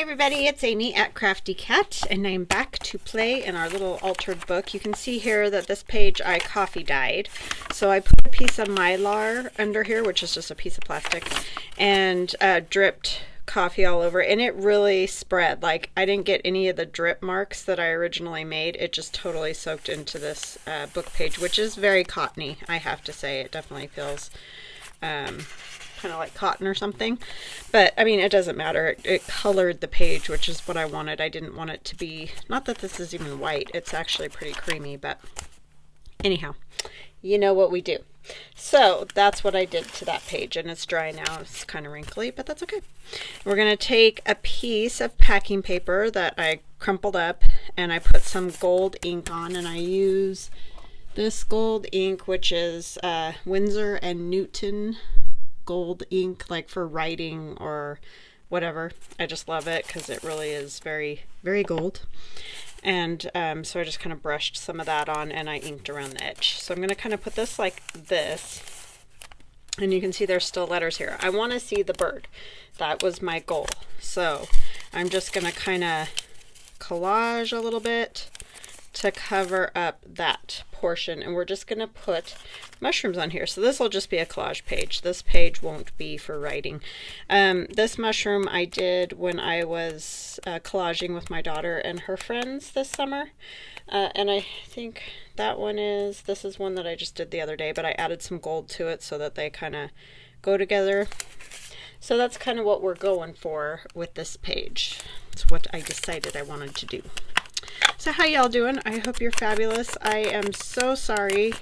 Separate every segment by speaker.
Speaker 1: Everybody, it's Amy at Crafty Cat, and I'm back to play in our little altered book. You can see here that this page I coffee dyed. So I put a piece of Mylar under here, which is just a piece of plastic, and dripped coffee all over, and it really spread. Like, I didn't get any of the drip marks that I originally made. It just totally soaked into this book page, which is very cottony, I have to say. It definitely feels kind of like cotton or something, but I mean, it doesn't matter. It colored the page, which is what I wanted. I didn't want it to be, not that this is even white, it's actually pretty creamy, but anyhow, you know what we do. So that's what I did to that page, and it's dry now. It's kind of wrinkly, but that's okay. We're going to take a piece of packing paper that I crumpled up, and I put some gold ink on, and I use this gold ink, which is Winsor & Newton gold ink, like for writing or whatever. I just love it because it really is very, very gold. And so I just kind of brushed some of that on, and I inked around the edge. So I'm going to kind of put this like this, and you can see there's still letters here. I want to see the bird. That was my goal. So I'm just going to kind of collage a little bit to cover up that portion, and we're just going to put mushrooms on here. So this will just be a collage page. This page won't be for writing. This mushroom I did when I was collaging with my daughter and her friends this summer, and I think that one is, this is one that I just did the other day, but I added some gold to it so that they kind of go together. So that's kind of what we're going for with this page. It's what I decided I wanted to do. So how y'all doing? I hope you're fabulous. I am so sorry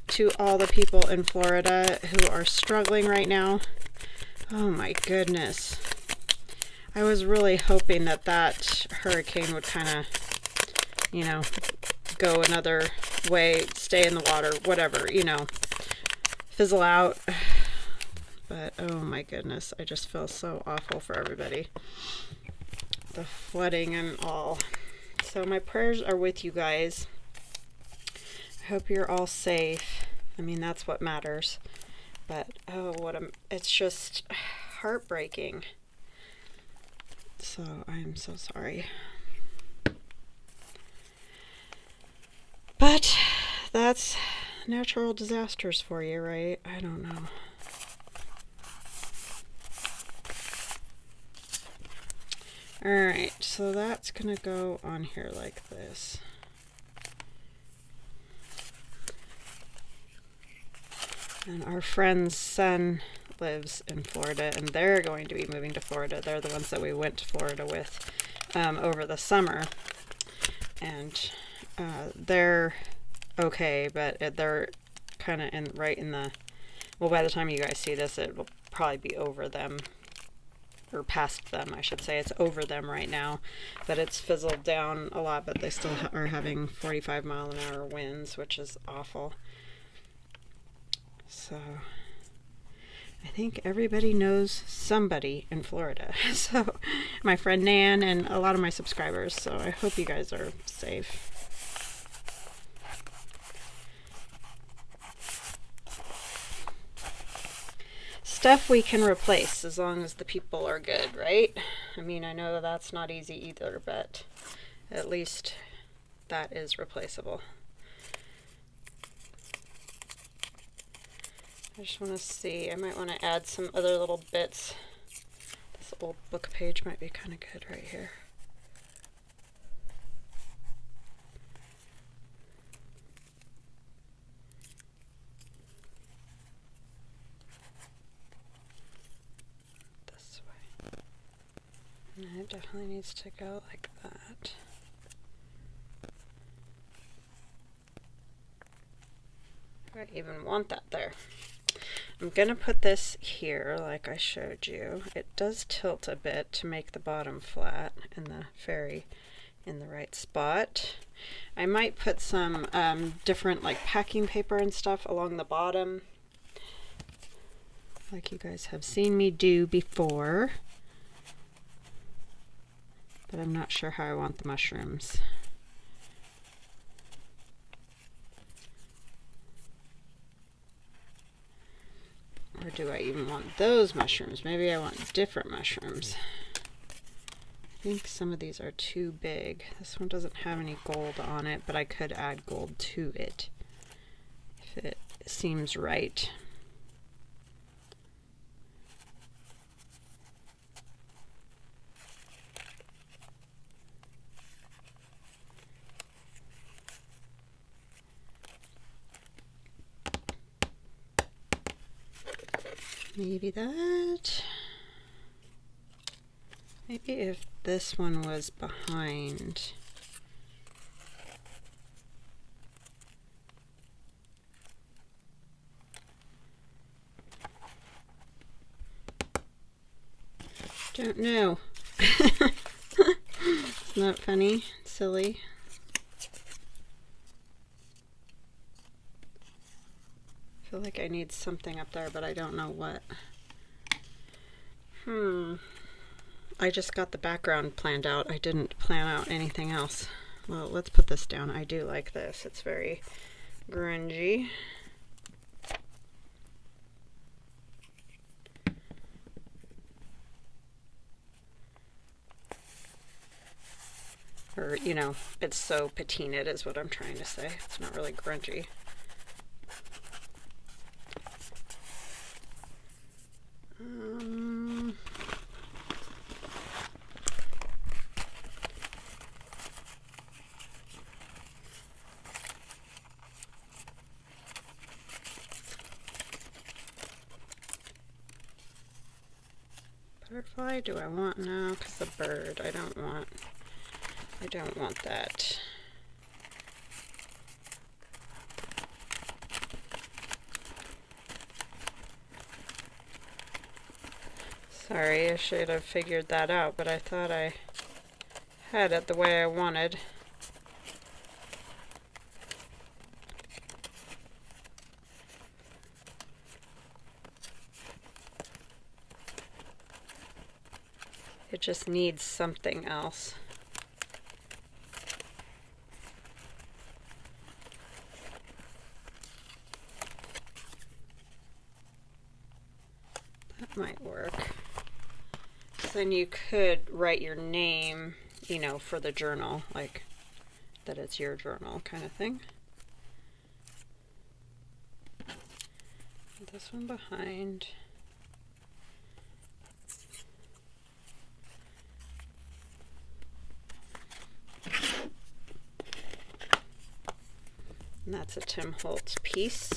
Speaker 1: to all the people in Florida who are struggling right now. Oh my goodness. I was really hoping that that hurricane would kind of, you know, go another way, stay in the water, whatever, you know, fizzle out. But oh my goodness, I just feel so awful for everybody. The flooding and all. So my prayers are with you guys. I hope you're all safe. I mean, that's what matters. But oh, it's just heartbreaking. So I'm so sorry. But that's natural disasters for you, right? I don't know. Alright, so that's going to go on here like this. And our friend's son lives in Florida, and they're going to be moving to Florida. They're the ones that we went to Florida with over the summer. And they're okay, but they're kind of right in the, well, by the time you guys see this, it will probably be over them. Or past them, I should say. It's over them right now, but it's fizzled down a lot, but they still are having 45-mile-an-hour winds, which is awful. So I think everybody knows somebody in Florida. So my friend Nan and a lot of my subscribers, so I hope you guys are safe. Stuff we can replace as long as the people are good, right? I mean, I know that's not easy either, but at least that is replaceable. I just want to see, I might want to add some other little bits. This old book page might be kind of good right here. It definitely needs to go like that. I even want that there. I'm going to put this here like I showed you. It does tilt a bit to make the bottom flat and the fairy in the right spot. I might put some different like packing paper and stuff along the bottom, like you guys have seen me do before. But I'm not sure how I want the mushrooms. Or do I even want those mushrooms? Maybe I want different mushrooms. think some of these are too big. This one doesn't have any gold on it, but I could add gold to it if it seems right. Maybe that. Maybe if this one was behind. Don't know. Isn't that funny? Silly. I feel like I need something up there, but I don't know what. I just got the background planned out. I didn't plan out anything else. Well, let's put this down. I do like this. It's very grungy. Or, you know, it's so patinaed is what I'm trying to say. It's not really grungy. Butterfly, do I want? No, because the bird, I don't want that. Sorry, I should have figured that out, but I thought I had it the way I wanted. It just needs something else. That might work. Then you could write your name, you know, for the journal, like that it's your journal kind of thing. This one behind. And that's a Tim Holtz piece.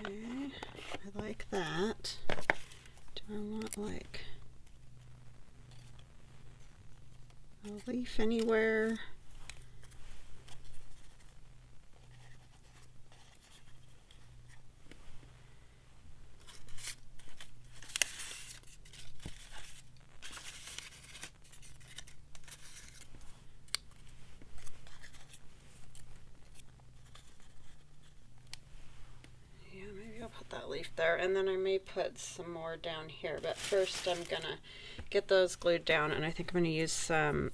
Speaker 1: I like that. Do I want like a leaf anywhere? That leaf there, and then I may put some more down here, but first I'm gonna get those glued down, and I think I'm gonna use some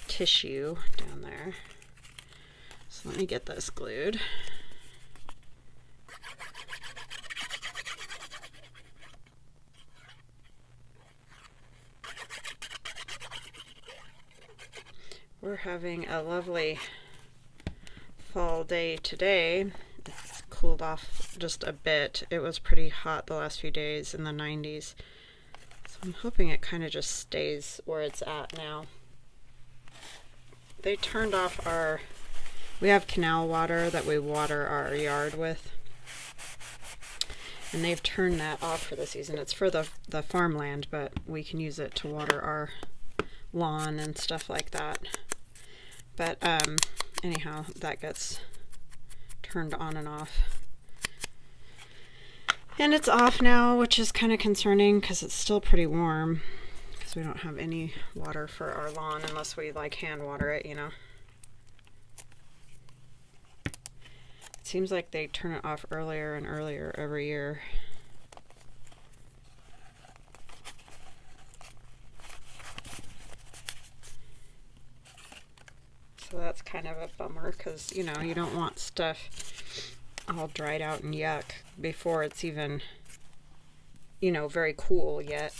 Speaker 1: tissue down there. So let me get this glued. We're having a lovely fall day today. It's cooled off just a bit. It was pretty hot the last few days in the 90s. So I'm hoping it kind of just stays where it's at now. They turned off we have canal water that we water our yard with. And they've turned that off for the season. It's for the farmland, but we can use it to water our lawn and stuff like that. But anyhow, that gets turned on and off. And it's off now, which is kind of concerning because it's still pretty warm, because we don't have any water for our lawn unless we like hand water it, you know. It seems like they turn it off earlier and earlier every year. So that's kind of a bummer because, you know, you don't want stuff all dried out and yuck before it's even, you know, very cool yet.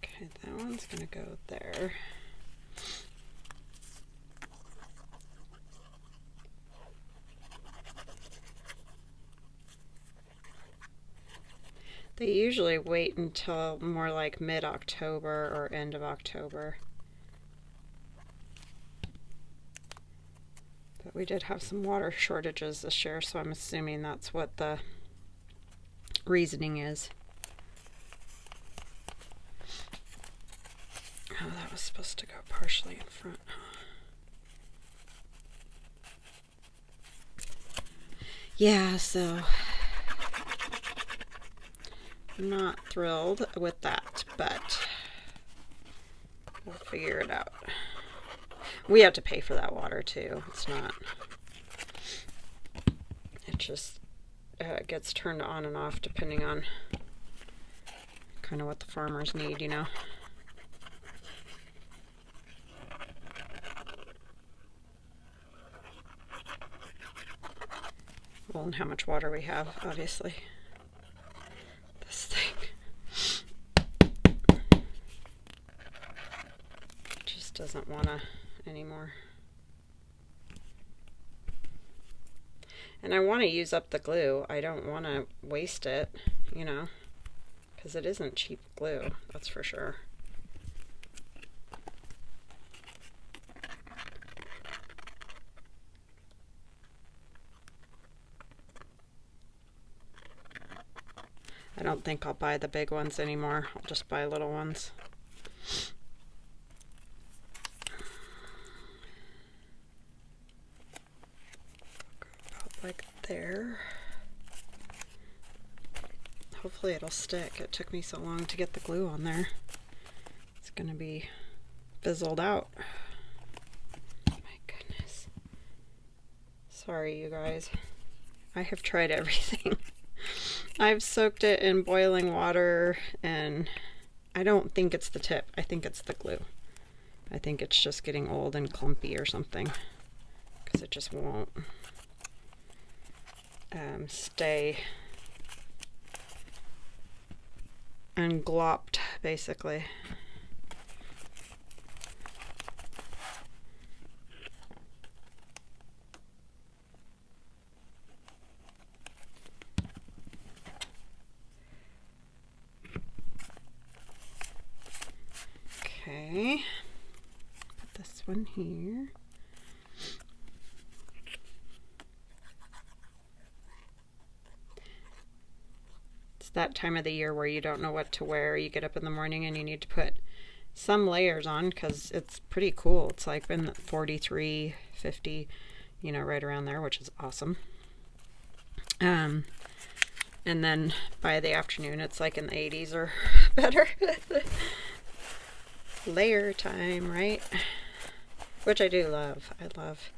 Speaker 1: Okay, that one's gonna go there. They usually wait until more like mid-October or end of October. But we did have some water shortages this year, so I'm assuming that's what the reasoning is. Oh, that was supposed to go partially in front, huh? Yeah, so I'm not thrilled with that, but we'll figure it out. We have to pay for that water too. It's not, it just gets turned on and off depending on kind of what the farmers need, you know. Well, and how much water we have, obviously. This thing just doesn't want to anymore. And I want to use up the glue. I don't want to waste it, you know, because it isn't cheap glue, that's for sure. I don't think I'll buy the big ones anymore. I'll just buy little ones. About like there. Hopefully it'll stick. It took me so long to get the glue on there. It's gonna be fizzled out. My goodness. Sorry, you guys. I have tried everything. I've soaked it in boiling water, and I don't think it's the tip. I think it's the glue. I think it's just getting old and clumpy or something, because it just won't stay unglopped, basically. Okay, put this one here. It's that time of the year where you don't know what to wear. You get up in the morning and you need to put some layers on because it's pretty cool. It's like been 43, 50, you know, right around there, which is awesome. And then by the afternoon, it's like in the 80s or better. Layer time, right? Which I do love. I love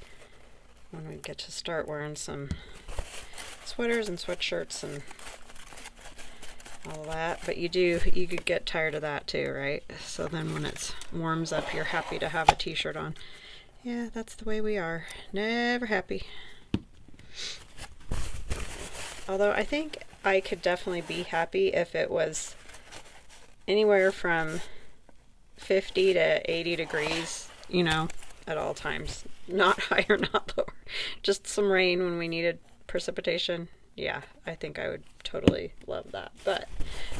Speaker 1: when we get to start wearing some sweaters and sweatshirts and all that. But you could get tired of that too, right? So then when it warms up, you're happy to have a t-shirt on. Yeah, that's the way we are. Never happy. Although I think I could definitely be happy if it was anywhere from 50 to 80 degrees, you know, at all times. Not higher, not lower. Just some rain when we needed precipitation. Yeah, I think I would totally love that. But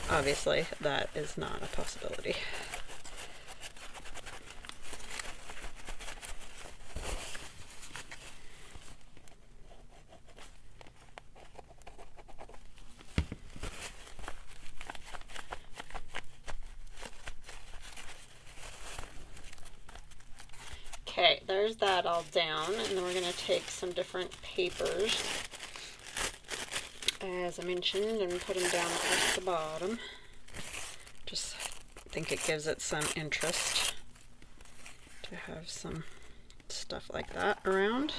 Speaker 1: obviously that is not a possibility. Okay, there's that all down, and then we're going to take some different papers, as I mentioned, and put them down across the bottom. Just think it gives it some interest to have some stuff like that around.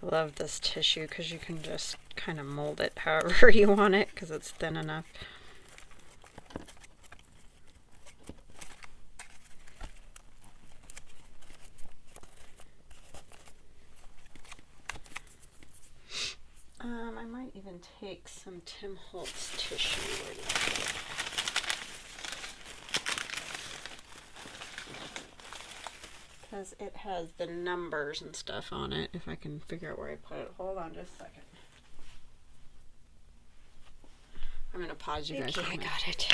Speaker 1: I love this tissue because you can just kind of mold it however you want it because it's thin enough. I might even take some Tim Holtz tissue. Because it has the numbers and stuff on it, if I can figure out where I put it. Hold on just a second. I'm going to pause you guys. Okay, I got it.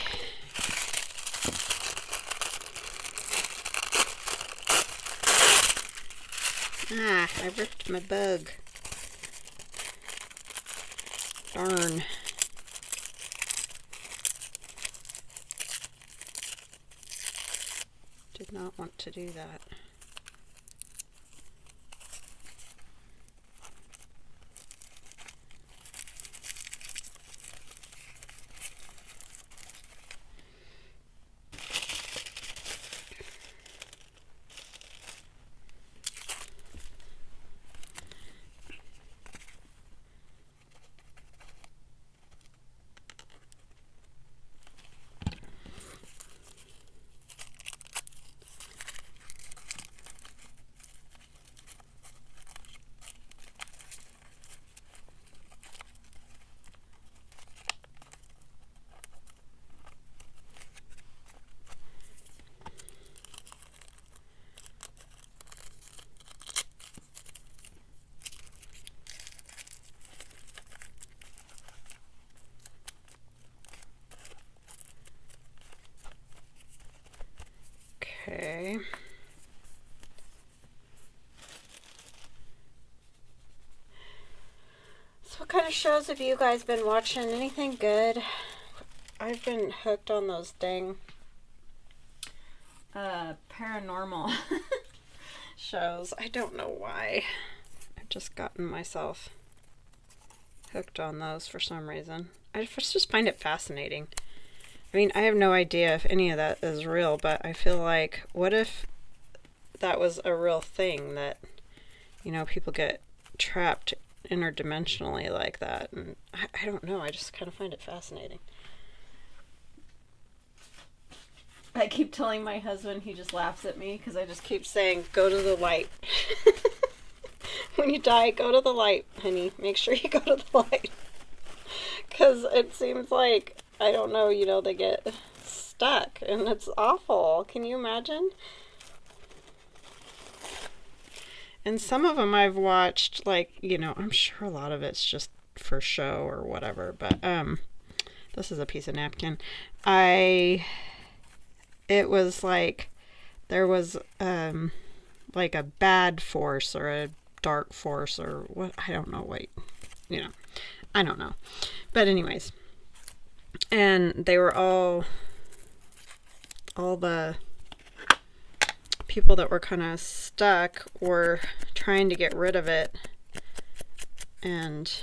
Speaker 1: Ah, I ripped my bug. Darn. Did not want to do that. Okay. So what kind of shows have you guys been watching? Anything good? I've been hooked on those dang paranormal shows. I don't know why. I've just gotten myself hooked on those for some reason. I just find it fascinating. I mean, I have no idea if any of that is real, but I feel like, what if that was a real thing that, you know, people get trapped interdimensionally like that? And I don't know, I just kind of find it fascinating. I keep telling my husband, he just laughs at me because I just keep saying, go to the light. When you die, go to the light, honey. Make sure you go to the light. Because it seems like, I don't know, you know, they get stuck and it's awful. Can you imagine? And some of them I've watched, like, you know, I'm sure a lot of it's just for show or whatever, but this is a piece of napkin. It was like there was like a bad force or a dark force or what, I don't know, wait, you know, I don't know. But anyways, and they were all the people that were kind of stuck were trying to get rid of it, and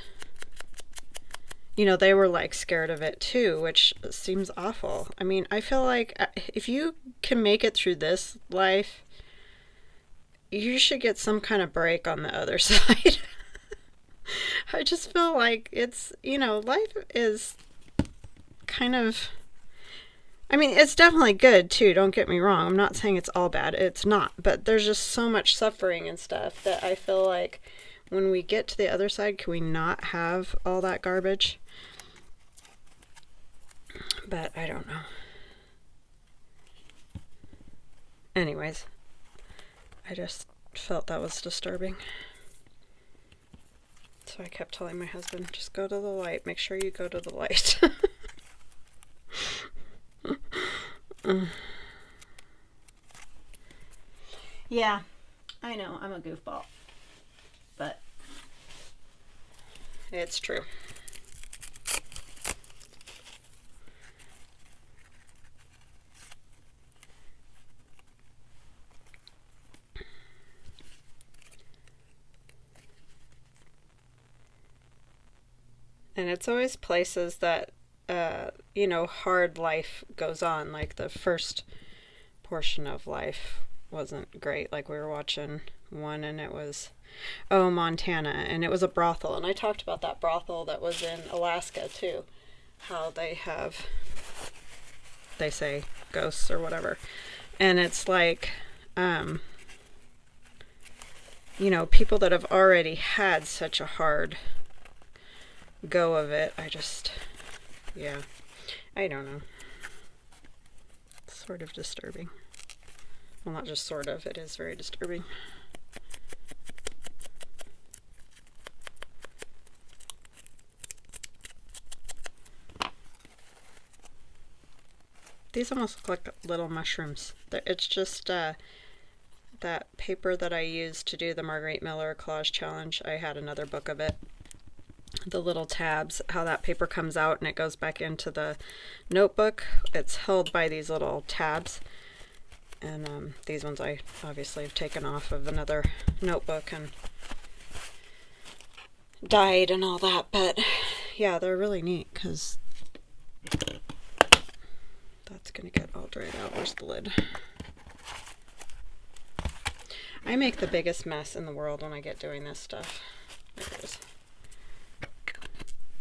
Speaker 1: you know, they were like scared of it too, which seems awful. I mean, I feel like if you can make it through this life, you should get some kind of break on the other side. I just feel like it's, you know, life is kind of, I mean, it's definitely good too, don't get me wrong. I'm not saying it's all bad. It's not. But there's just so much suffering and stuff that I feel like when we get to the other side, can we not have all that garbage? But I don't know. Anyways, I just felt that was disturbing. So I kept telling my husband, just go to the light. Make sure you go to the light. Yeah, I know, I'm a goofball. But it's true. And it's always places that, you know, hard life goes on, like the first portion of life wasn't great. Like, we were watching one and it was, oh, Montana, and it was a brothel. And I talked about that brothel that was in Alaska too, how they say ghosts or whatever. And it's like, you know, people that have already had such a hard go of it. Yeah, I don't know. It's sort of disturbing. Well, not just sort of, it is very disturbing. These almost look like little mushrooms. It's just that paper that I used to do the Marguerite Miller collage challenge. I had another book of it. The little tabs, how that paper comes out and it goes back into the notebook. It's held by these little tabs. And these ones I obviously have taken off of another notebook and dyed and all that. But yeah, they're really neat because that's going to get all dried out. Where's the lid? I make the biggest mess in the world when I get doing this stuff. There it is.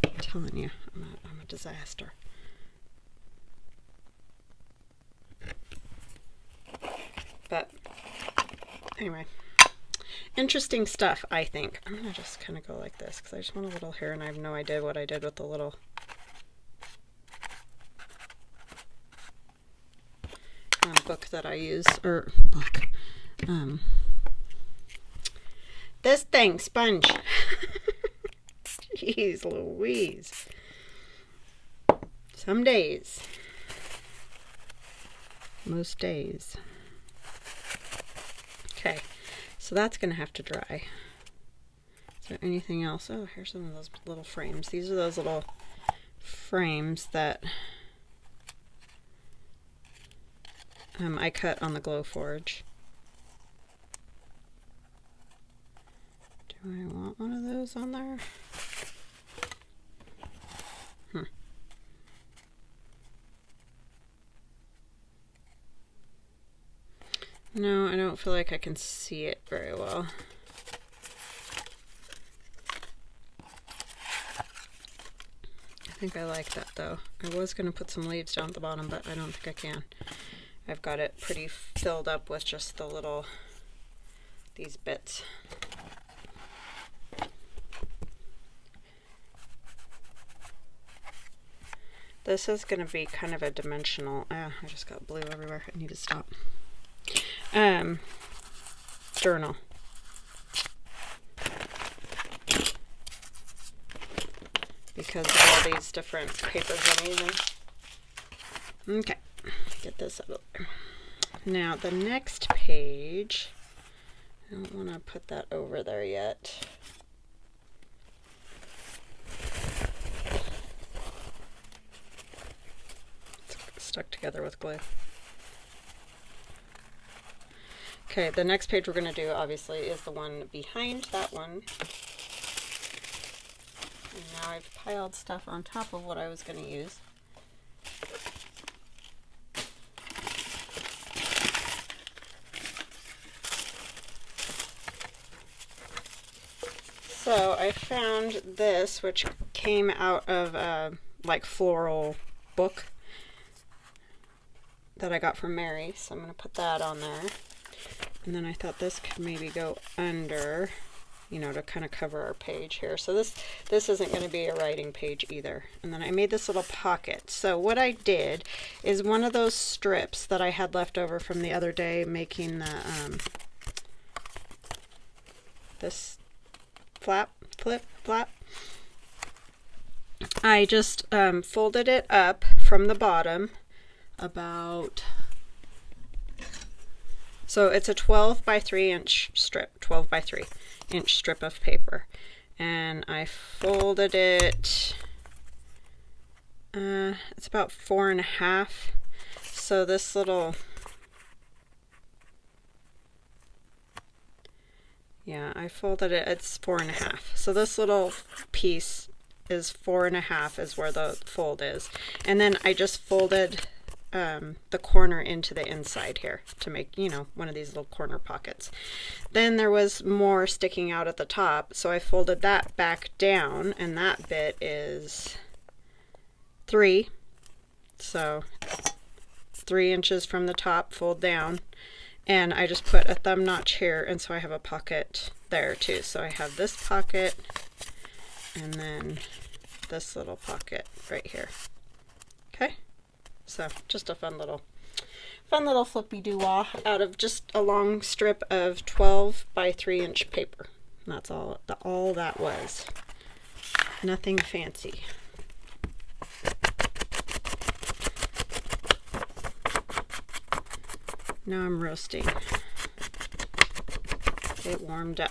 Speaker 1: I'm telling you, I'm a disaster. But anyway, interesting stuff, I think. I'm going to just kind of go like this because I just want a little hair and I have no idea what I did with the little book that I use, or book. This thing, sponge. Jeez Louise. Some days. Most days. Okay, so that's going to have to dry. Is there anything else? Oh, here's some of those little frames. These are those little frames that I cut on the Glowforge. Do I want one of those on there? No, I don't feel like I can see it very well. I think I like that though. I was going to put some leaves down at the bottom, but I don't think I can. I've got it pretty filled up with just the little, these bits. This is going to be kind of a dimensional, I just got blue everywhere. I need to stop. Journal. Because of all these different papers I'm using. Okay, get this out of there. Now the next page, I don't want to put that over there yet. It's stuck together with glue. Okay, the next page we're going to do, obviously, is the one behind that one. And now I've piled stuff on top of what I was going to use. So I found this, which came out of a like floral book that I got from Mary. So I'm going to put that on there. And then I thought this could maybe go under, you know, to kind of cover our page here. So this isn't going to be a writing page either. And then I made this little pocket. So what I did is one of those strips that I had left over from the other day making the, this flap, I just folded it up from the bottom about, so it's a 12 by 3 inch strip, 12 by 3 inch strip of paper. And I folded it, it's about 4.5. So this little, yeah, I folded it, it's 4.5. So this little piece is 4.5 is where the fold is. And then I just folded the corner into the inside here to make, you know, one of these little corner pockets. Then there was more sticking out at the top, so I folded that back down, and that bit is 3. So 3 inches from the top, fold down, and I just put a thumb notch here, and so I have a pocket there too. So I have this pocket and then this little pocket right here. Okay, so just a fun little flippy doo-wah out of just a long strip of 12 by 3 inch paper. And that's all that was. Nothing fancy. Now I'm roasting. It warmed up.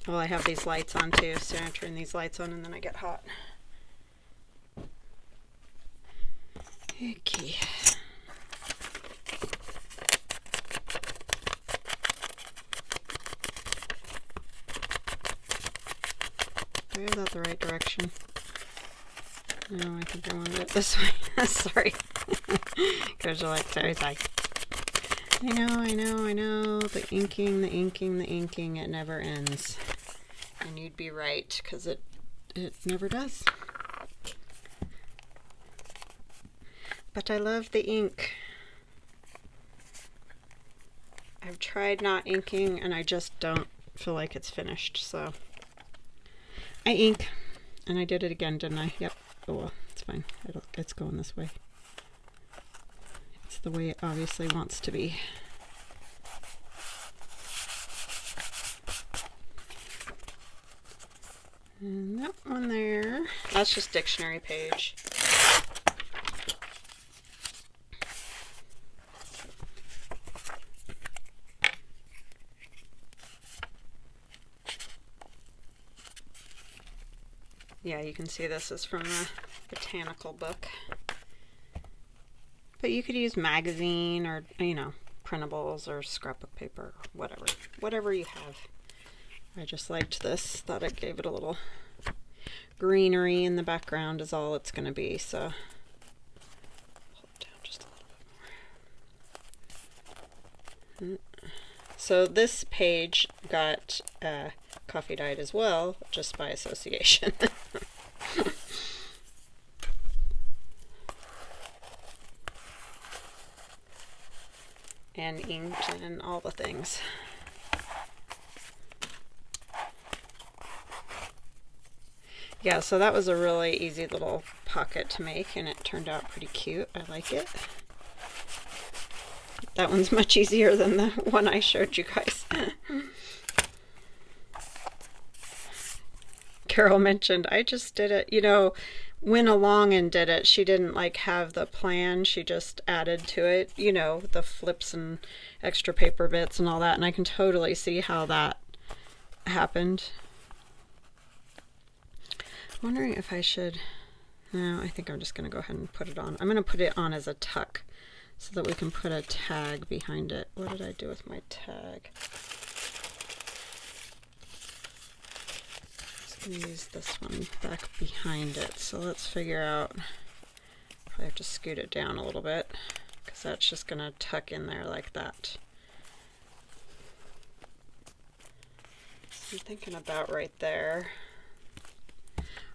Speaker 1: Well, I have these lights on too, so I turn these lights on and then I get hot. Okay. Do I have that the right direction? No, I think I wanted it this way. Sorry. Because you're like, sorry. I know. The inking, it never ends. And you'd be right, because it never does. But I love the ink. I've tried not inking, and I just don't feel like it's finished, so I ink. And I did it again, didn't I? Yep. Oh well, it's fine. It's going this way. It's the way it obviously wants to be. And that one there, that's just dictionary page. Yeah, you can see this is from the botanical book. But you could use magazine or, you know, printables or scrapbook paper, or whatever you have. I just liked this, thought it gave it a little greenery in the background is all it's going to be, so pull it down just a little bit more. So this page got coffee dyed as well, just by association. And inked and all the things. Yeah, so that was a really easy little pocket to make, and it turned out pretty cute. I like it. That one's much easier than the one I showed you guys. Carol mentioned, I just did it, you know, went along and did it. She didn't like have the plan. She just added to it, you know, the flips and extra paper bits and all that. And I can totally see how that happened. I'm wondering if I should, no, I think I'm just going to go ahead and put it on. I'm going to put it on as a tuck so that we can put a tag behind it. What did I do with my tag? I'm going to use this one back behind it. So let's figure out, probably have to scoot it down a little bit because that's just going to tuck in there like that. So I'm thinking about right there.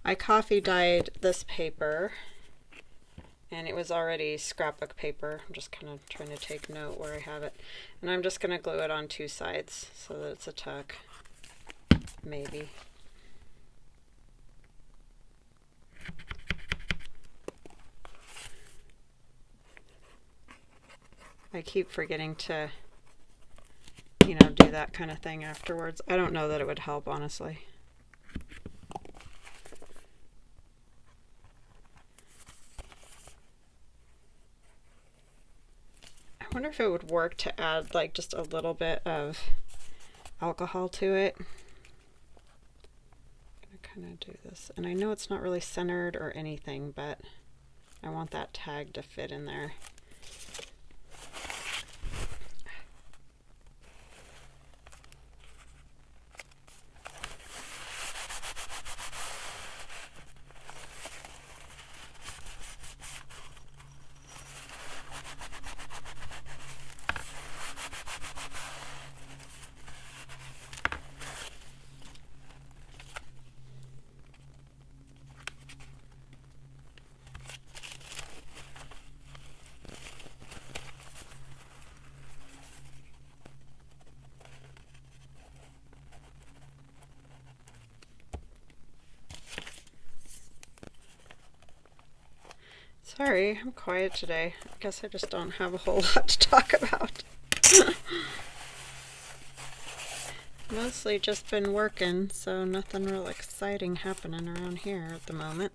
Speaker 1: I coffee dyed this paper and it was already scrapbook paper. I'm just kind of trying to take note where I have it. And I'm just going to glue it on 2 sides so that it's a tuck. Maybe. I keep forgetting to, you know, do that kind of thing afterwards. I don't know that it would help, honestly. I wonder if it would work to add like just a little bit of alcohol to it. I'm gonna kind of do this, and I know it's not really centered or anything, but I want that tag to fit in there. Sorry, I'm quiet today. I guess I just don't have a whole lot to talk about. Mostly just been working, so nothing real exciting happening around here at the moment.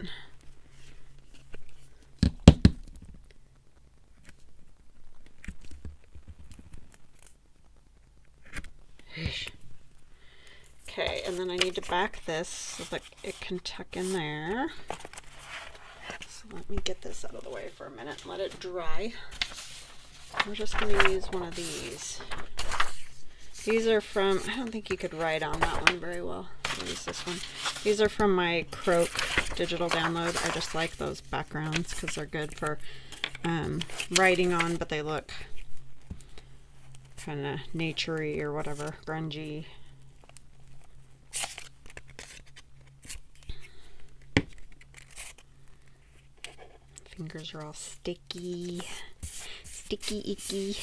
Speaker 1: Okay, and then I need to back this so that it can tuck in there. So let me get this out of the way for a minute and let it dry. We're just going to use one of these. These are from, I don't think you could write on that one very well. I'll use this one. These are from my Croak digital download. I just like those backgrounds because they're good for writing on, but they look kind of naturey or whatever, grungy. Fingers are all sticky, icky.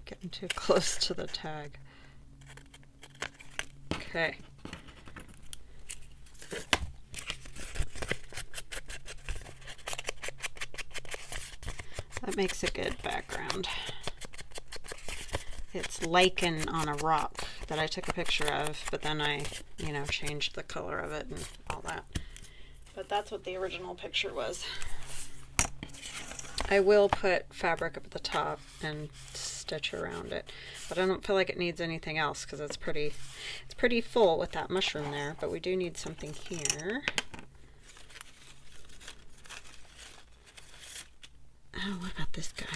Speaker 1: Getting too close to the tag. Okay. That makes a good background. It's lichen on a rock that I took a picture of, but then I, changed the color of it and all that. But that's what the original picture was. I will put fabric up at the top and stitch around it, but I don't feel like it needs anything else because it's pretty full with that mushroom there, but we do need something here. Oh, what about this guy?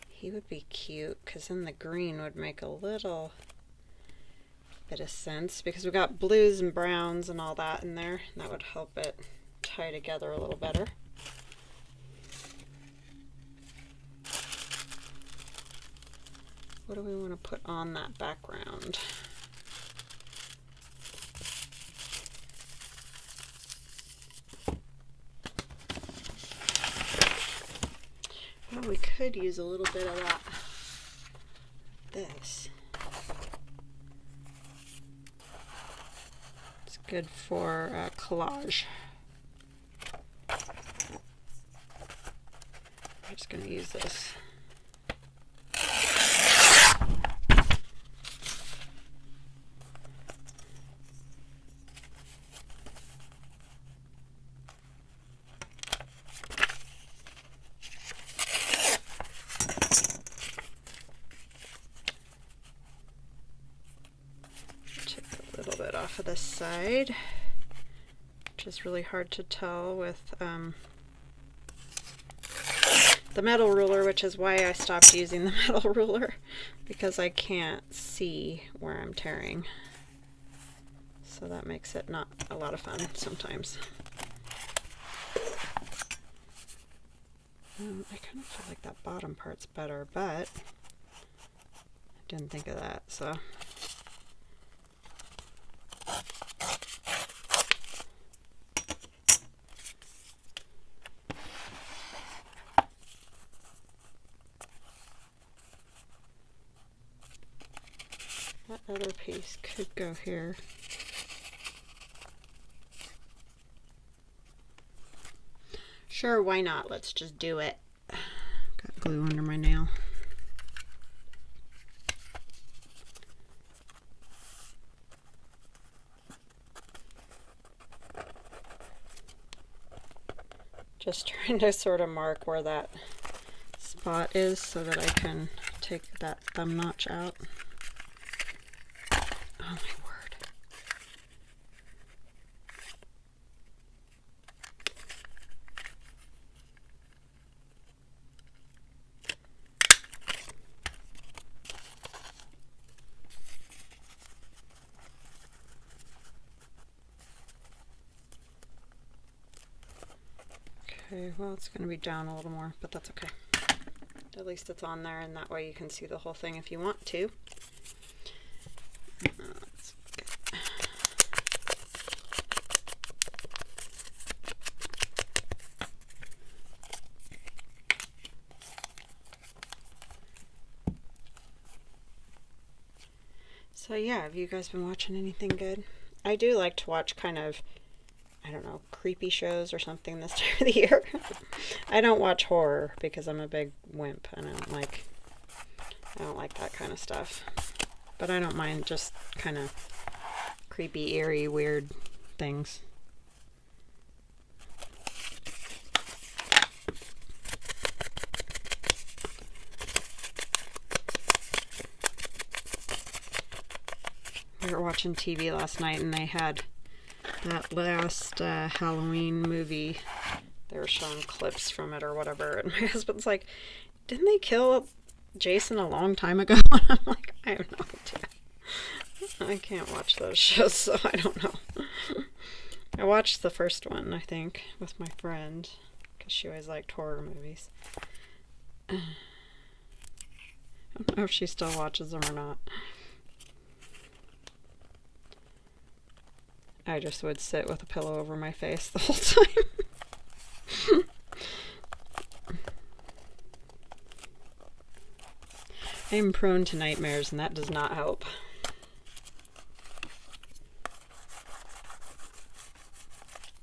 Speaker 1: He would be cute because then the green would make a little bit of sense because we got blues and browns and all that in there, and that would help it tie together a little better. What do we want to put on that background? Well, we could use a little bit of that. This. It's good for collage. I'm just going to use this. Off of this side, which is really hard to tell with the metal ruler, which is why I stopped using the metal ruler, because I can't see where I'm tearing. So that makes it not a lot of fun sometimes. I kind of feel like that bottom part's better, but I didn't think of that, so. That other piece could go here. Sure, why not? Let's just do it. Got glue under my nail. Just trying to sort of mark where that spot is so that I can take that thumb notch out. Oh my word. Okay, well, it's going to be down a little more, but that's okay. At least it's on there, and that way you can see the whole thing if you want to. So yeah, have you guys been watching anything good? I do like to watch kind of, I don't know, creepy shows or something this time of the year. I don't watch horror because I'm a big wimp and I don't like that kind of stuff. But I don't mind just kind of creepy, eerie, weird things. We were watching TV last night and they had that last Halloween movie. They were showing clips from it or whatever, and my husband's like, didn't they kill Jason a long time ago? And I'm like, I have no idea. I can't watch those shows, so I don't know. I watched the first one, I think, with my friend, because she always liked horror movies. I don't know if she still watches them or not. I just would sit with a pillow over my face the whole time. I'm prone to nightmares, and that does not help.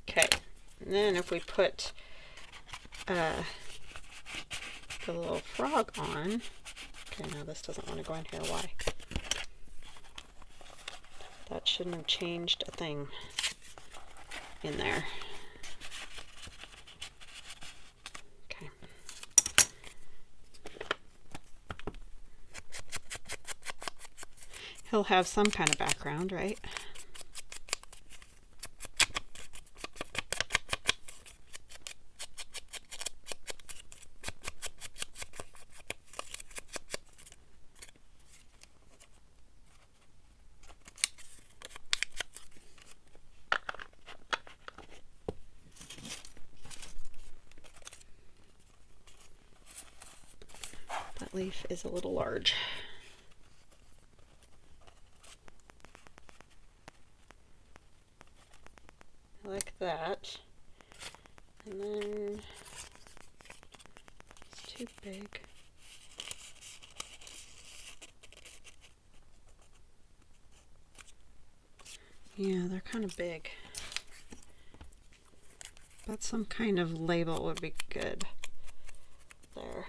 Speaker 1: Okay, and then if we put the little frog on, okay, now this doesn't want to go in here, why? That shouldn't have changed a thing in there. Okay. He'll have some kind of background, right? That leaf is a little large. Like that. And then it's too big. Yeah, they're kind of big. But some kind of label would be good. There.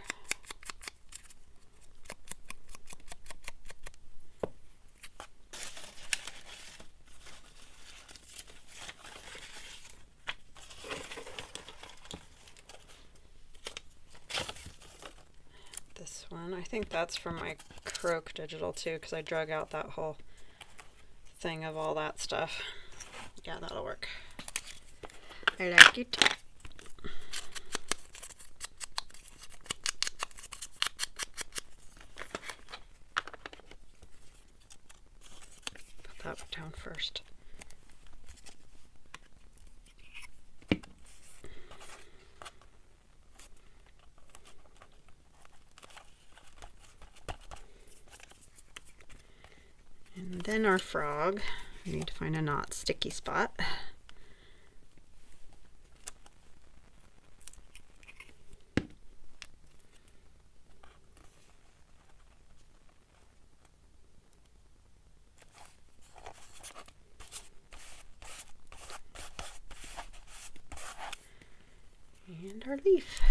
Speaker 1: One. I think that's from my Croak digital too, because I drug out that whole thing of all that stuff. Yeah, that'll work. I like it. Put that down first. And then our frog, we need to find a not sticky spot. And our leaf.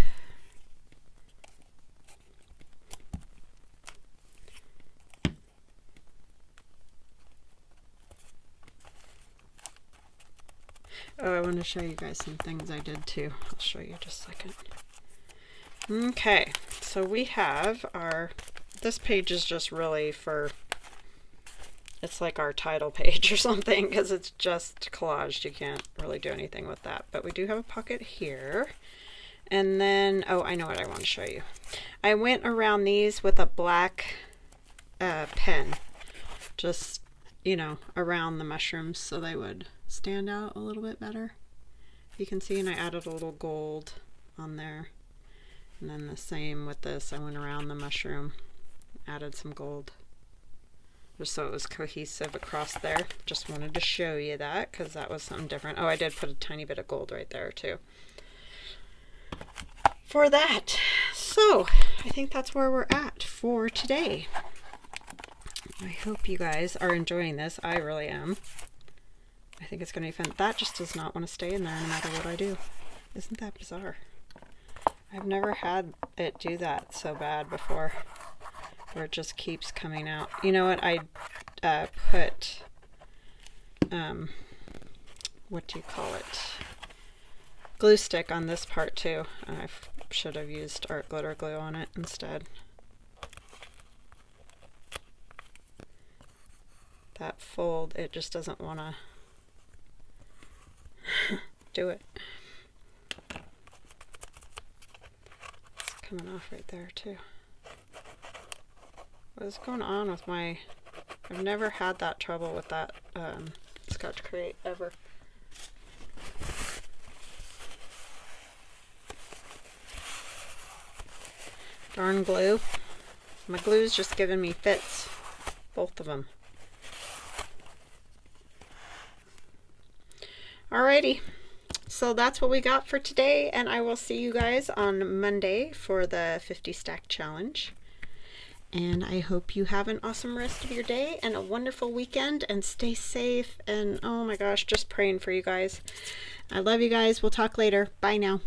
Speaker 1: Oh, I want to show you guys some things I did too. I'll show you just a second. Okay, so we have this page is just really for, it's like our title page or something, because it's just collaged. You can't really do anything with that. But we do have a pocket here. And then, oh, I know what I want to show you. I went around these with a black pen. Just, you know, around the mushrooms so they would stand out a little bit better. You can see, and I added a little gold on there. And then the same with this. I went around the mushroom, added some gold, just so it was cohesive across there. Just wanted to show you that because that was something different. Oh, I did put a tiny bit of gold right there too for that. So I think that's where we're at for today. I hope you guys are enjoying this. I really am. I think it's going to be fun. That just does not want to stay in there no matter what I do. Isn't that bizarre? I've never had it do that so bad before, where it just keeps coming out. You know what? I put, what do you call it? Glue stick on this part too. I should have used art glitter glue on it instead. That fold, it just doesn't want to do it. It's coming off right there too. What is going on with my... I've never had that trouble with that Scotch Create ever. Darn glue. My glue's just giving me fits. Both of them. Alrighty. So that's what we got for today, and I will see you guys on Monday for the 50 stack challenge. And I hope you have an awesome rest of your day and a wonderful weekend, and stay safe. And oh my gosh, just praying for you guys. I love you guys. We'll talk later. Bye now.